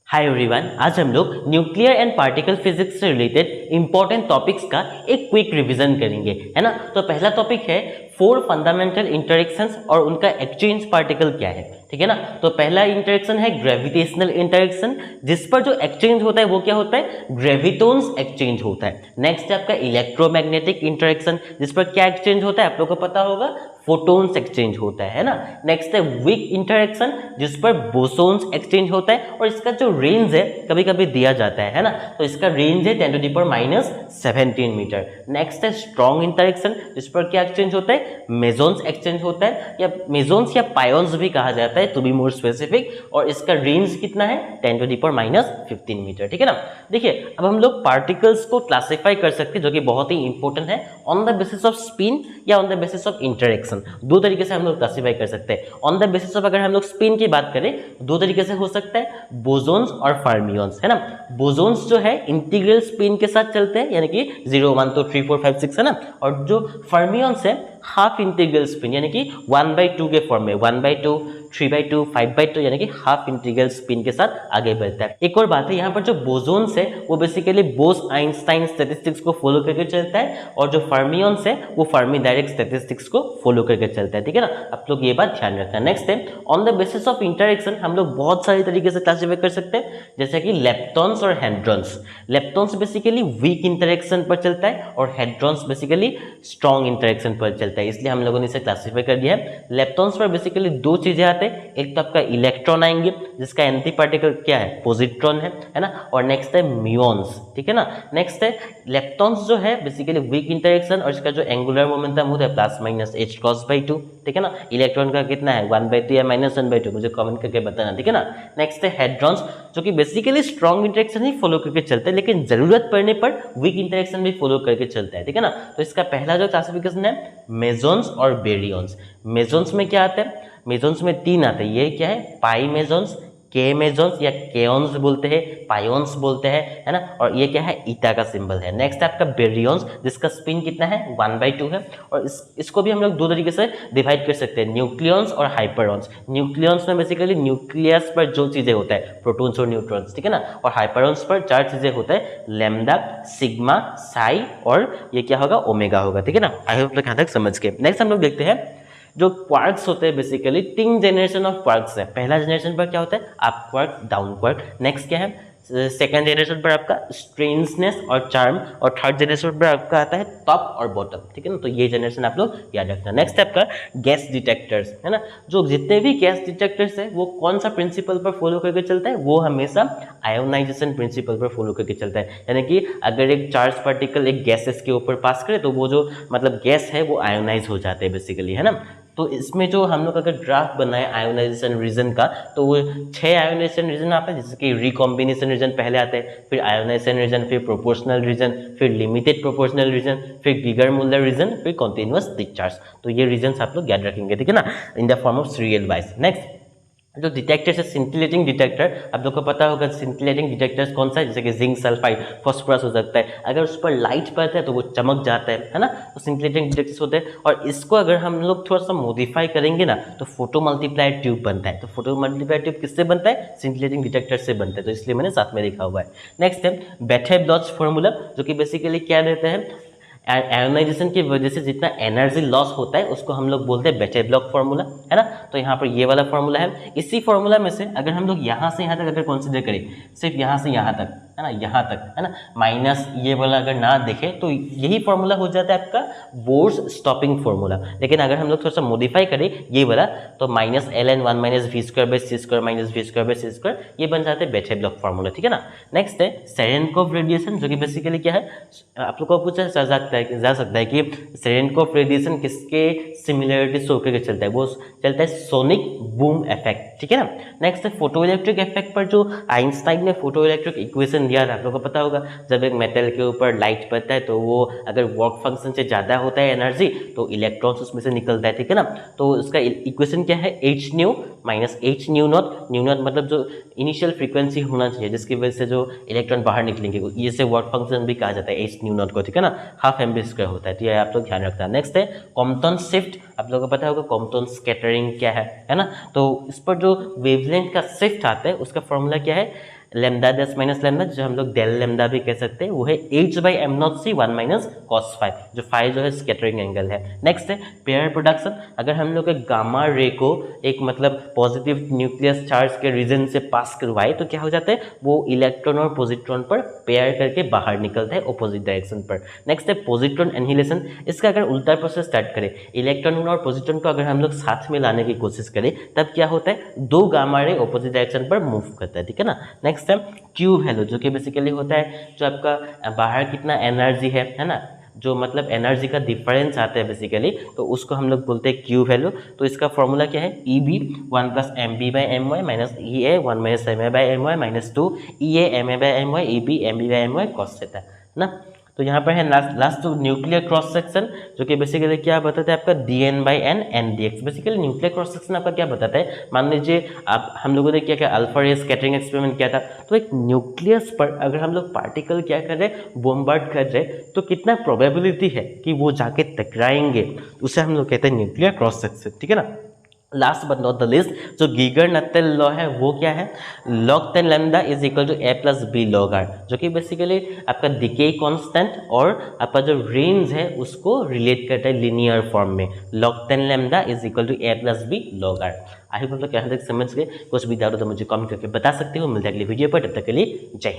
Hi everyone, आज हम लोग न्यूक्लियर एंड पार्टिकल फिजिक्स से रिलेटेड इंपॉर्टेंट टॉपिक्स का एक क्विक रिवीजन करेंगे, है ना। तो पहला टॉपिक है फोर फंडामेंटल इंटरेक्शंस और उनका एक्सचेंज पार्टिकल क्या है, ठीक है ना। तो पहला इंटरेक्शन है ग्रेविटेशनल इंटरेक्शन, जिस पर जो एक्सचेंज होता है वो क्या होता है, ग्रेविटोन्स एक्सचेंज होता है। नेक्स्ट है आपका इलेक्ट्रोमैग्नेटिक इंटरेक्शन, जिस पर क्या एक्सचेंज होता है आप लोगों को पता होगा, फोटोन्स एक्सचेंज होता है ना। नेक्स्ट है वीक इंटरेक्शन, जिस पर बोसोन्स एक्सचेंज होता है और इसका जो रेंज है कभी कभी दिया जाता है ना, तो इसका रेंज है 10⁻⁻17 मीटर। नेक्स्ट है स्ट्रॉन्ग इंटरेक्शन, जिस पर क्या एक्सचेंज होता है, मेसोन्स एक्सचेंज होता है, या मेसोन्स या पायोन्स भी कहा जाता है टू बी मोर स्पेसिफिक, और इसका रेंज कितना है 10⁻15 मीटर, ठीक है ना। देखिए अब हम लोग पार्टिकल्स को क्लासिफाई कर सकते हैं, जो कि बहुत ही इंपॉर्टेंट है, on the basis of spin या on the basis of interaction. दो तरीके से हम लोग क्लासिफाई कर सकते हैं। ऑन द बेसिस ऑफ अगर हम लोग स्पिन की बात करें, दो तरीके से हो सकता है, बोसोन्स और फर्मियंस, है ना। बोसोन्स जो है इंटीग्रल स्पिन के साथ चलते हैं, यानी कि 0 1 2 3 4 5 6, है ना। और जो फर्मियंस है हाफ इंटीग्रल स्पिन, यानी कि 1/2 के फॉर्म में, 1/2 3/2 5/2, यानी कि हाफ इंटीग्रल स्पिन के साथ आगे बढ़ता है। एक और बात है, यहाँ पर जो बोसोन्स है वो बेसिकली बोस आइंस्टाइन स्टैटिस्टिक्स को फॉलो करके चलता है, और जो फर्मियंस है वो फर्मी डायरेक्ट स्टैटिस्टिक्स को फॉलो करके चलता है, ठीक है ना। आप लोग ये बात ध्यान रखना। नेक्स्ट है on the basis of interaction, हम लोग बहुत सारे तरीके से क्लासिफाई कर सकते हैं, जैसे कि लेप्टॉन्स और hadrons. Leptons basically weak interaction पर चलता है और हेड्रॉन्स बेसिकली स्ट्रॉन्ग इंटरेक्शन पर चलता है, इसलिए हम लोगों ने इसे क्लासिफाई कर दिया है। लेप्टॉन्स पर बेसिकली दो चीजें आते हैं, एक तो आपका इलेक्ट्रॉन आएंगे जिसका एंटी पार्टिकल क्या है, पॉजिट्रॉन है ना, और नेक्स्ट है म्यून्स, ठीक है ना। नेक्स्ट है लेप्टॉन्स जो है बेसिकली वीक इंटरेक्शन, और इसका जो एंगुलर मोमेंटम होता है ±h²2, ठीक है ना। इलेक्ट्रॉन का कितना है 1/2 या -1/2, मुझे कमेंट करके बताना, ठीक है ना। नेक्स्ट है हेड्रॉन्स, जो कि बेसिकली स्ट्रॉन्ग इंटरेक्शन ही फॉलो करके चलते हैं, लेकिन जरूरत पड़ने पर वीक इंटरेक्शन भी फॉलो करके चलता है, ठीक है ना। तो इसका पहला जो क्लासिफिकेशन है मेसोन्स और बेरियंस। मेसोन्स में क्या आता है, मेसोन्स में तीन आते हैं, ये क्या है, पाई मेसोन्स, के मेसोन्स या केओन्स बोलते हैं, पायोन्स बोलते हैं, है ना, और ये क्या है, ईटा का सिंबल है। नेक्स्ट है आपका बेरियंस, जिसका स्पिन कितना है 1/2 है, और इसको भी हम लोग दो तरीके से डिवाइड कर सकते हैं, न्यूक्लियॉन्स और हाइपरॉन्स। न्यूक्लियॉन्स में बेसिकली न्यूक्लियस पर जो चीजें होता है, प्रोटॉन्स और न्यूट्रॉन्स, ठीक है ना, और हाइपरॉन्स पर चार चीजें होता है, लैम्डा, सिग्मा, साई और ये क्या होगा, ओमेगा होगा, ठीक है ना। आई होप यहाँ तक समझ के। नेक्स्ट हम लोग देखते हैं जो क्वार्क्स होते हैं, बेसिकली तीन जनरेशन ऑफ क्वार्क्स है। पहला जनरेशन पर क्या होता है, up quark, down quark. Next क्या है, सेकंड जनरेशन पर आपका स्ट्रेंजनेस और चार्म, और थर्ड जनरेशन पर आपका आता है टॉप और बॉटम, ठीक है ना। तो ये जनरेशन आप लोग याद रखना। नेक्स्ट है आपका गैस डिटेक्टर्स, है ना। जो जितने भी गैस डिटेक्टर्स है वो कौन सा प्रिंसिपल पर फॉलो करके चलता है, वो हमेशा आयोनाइजेशन प्रिंसिपल पर फॉलो करके चलता है, यानी कि अगर एक चार्ज पार्टिकल एक गैसेस के ऊपर पास करे तो वो जो मतलब गैस है वो आयोनाइज हो जाते हैं बेसिकली, है ना। तो इसमें जो हम लोग अगर ग्राफ बनाए आयोनाइजेशन रीजन का, तो वो 6 आयोनाइजेशन रीजन आता है, जैसे कि रिकॉम्बिनेशन रीजन पहले आते हैं, फिर आयोनाइजेशन रीजन, फिर प्रोपोर्शनल रीजन, फिर लिमिटेड प्रोपोर्शनल रीजन, फिर गिगर मुल्लर रीजन, फिर कॉन्टिन्यूअस डिस्चार्ज। तो ये रीजन आप लोग याद रखेंगे, ठीक है ना, in the form of serial wise. Next जो डिटेक्टर है सिंटिलेटिंग डिटेक्टर, आप लोग को पता होगा सिंटिलेटिंग डिटेक्टर्स कौन सा है, जैसे कि जिंक सल्फाइड, फास्फोरस हो सकता है, अगर उस पर लाइट पड़ता है तो वो चमक जाता है ना, तो सिंटिलेटिंग डिटेक्टर्स होते हैं। और इसको अगर हम लोग थोड़ा सा मॉडिफाई करेंगे ना, तो फोटो मल्टीप्लायर ट्यूब बनता है। तो फोटो मल्टीप्लायर ट्यूब किससे बनता है, सिंटिलेटिंग डिटेक्टर से बनता है, तो इसलिए मैंने साथ में लिखा हुआ है। नेक्स्ट है बेटे-ब्लॉच फॉर्मूला, जो कि बेसिकली क्या रहता है, आयोनाइजेशन की वजह से जितना एनर्जी लॉस होता है उसको हम लोग बोलते हैं बेटे-ब्लॉच फार्मूला, है ना। तो यहाँ पर ये वाला फार्मूला है। इसी फार्मूला में से अगर हम लोग यहाँ से यहाँ तक अगर कंसीडर करें, सिर्फ यहाँ से यहाँ तक, है ना, यहाँ तक, है ना, माइनस ये वाला अगर ना देखें तो यही फार्मूला हो जाता है आपका बोर्स स्टॉपिंग फार्मूला। लेकिन अगर हम लोग थोड़ा सा मॉडिफाई करें ये वाला, तो -ln1 - v²/c² - v²/c², ये बन जाते हैं बेटे-ब्लॉच फार्मूला, ठीक है ना। नेक्स्ट है सेरेनकोव रेडिएशन, जो कि बेसिकली क्या है, आप लोग को पूछा जा सकता है कि सेरेनकोव रेडिएशन किसके सिमिलरिटी शो करके चलता है, वो चलता है सोनिक बूम इफेक्ट, ठीक है ना। नेक्स्ट है फोटो इलेक्ट्रिक इफेक्ट पर जो आइंस्टाइन ने फोटो इलेक्ट्रिक इक्वेशन दिया था, आप लोगों को पता होगा, जब एक मेटल के ऊपर लाइट पड़ता है तो वो अगर वर्क फंक्शन से ज़्यादा होता है एनर्जी, तो इलेक्ट्रॉन्स उसमें से निकलता है, ठीक है ना। तो उसका इक्वेशन क्या है, h new - h new not, new not मतलब जो इनिशियल फ्रीक्वेंसी होना चाहिए जिसकी वजह से जो इलेक्ट्रॉन बाहर निकलेंगे, ये से वर्क फंक्शन भी कहा जाता है h न्यू नॉट को, ठीक है ना, हाफ mv² होता है, तो ये आप लोग ध्यान रखना। नेक्स्ट है कॉम्पटन शिफ्ट, आप लोगों को पता होगा कॉम्पटन स्कैटरिंग क्या है ना। तो इस पर जो वेवलेंथ का शिफ्ट आता है उसका फॉर्मूला क्या है, लेमदा दस माइनस लेमदा, जो हम लोग डेल लेमदा भी कह सकते हैं, वो है h/m0c 1 माइनस कॉस फाई, जो फाई जो है स्कैटरिंग एंगल है। नेक्स्ट है पेयर प्रोडक्शन। अगर हम लोग एक गामा रे को एक मतलब पॉजिटिव न्यूक्लियस चार्ज के रीजन से पास करवाए तो क्या हो जाता है, वो इलेक्ट्रॉन और पॉजिट्रॉन पर पेयर करके बाहर निकलता है ऑपोजिट डायरेक्शन पर। नेक्स्ट है पॉजिट्रॉन एनहिलेशन। इसका अगर उल्टा प्रोसेस स्टार्ट करें, इलेक्ट्रॉन और पॉजिट्रॉन को अगर हम लोग साथ में लाने की कोशिश करें, तब क्या होता है, दो गामा रे ऑपोजिट डायरेक्शन पर मूव करता है, ठीक है ना। नेक्स्ट है क्यू वैल्यू, जो कि बेसिकली होता है जो आपका बाहर कितना एनर्जी है ना, जो मतलब एनर्जी का डिफरेंस आता है बेसिकली, तो उसको हम लोग बोलते हैं क्यू वैल्यू। तो इसका फॉर्मूला क्या है, E B 1 + mb/my minus E A 1 - ma/my minus 2 E A ma/my E B mb/my cos theta ना। तो यहाँ पर है लास्ट न्यूक्लियर क्रॉस सेक्शन, जो कि बेसिकली क्या बताता है आपका dn/n ndx। Basically nuclear cross section आपका क्या बताता है, मान लीजिए आप हम लोगों ने क्या अल्फा रे स्कैटरिंग एक्सपेरिमेंट किया था, तो एक न्यूक्लियस पर अगर हम लोग पार्टिकल क्या कर रहे हैं, बॉम्बार्ड कर रहे हैं, तो कितना प्रोबेबिलिटी है कि वो जाके टकराएंगे, उसे हम लोग कहते हैं न्यूक्लियर क्रॉस सेक्शन, ठीक है ना। Last but not the least, जो गीगर-नत्तेल लॉ है वो क्या है, log 10 lambda is equal to a + b log r, जो कि बेसिकली आपका डिके कांस्टेंट और आपका जो रेंज है उसको रिलेट करता है लिनियर फॉर्म में। log 10 lambda is equal to a + b log r। I hope आप लोग यहाँ तक समझ गए। कुछ भी डाउट हो तो मुझे कमेंट करके बता सकते हो। मिलते हैं अगली वीडियो पर, तब तक के लिए जय हिंद।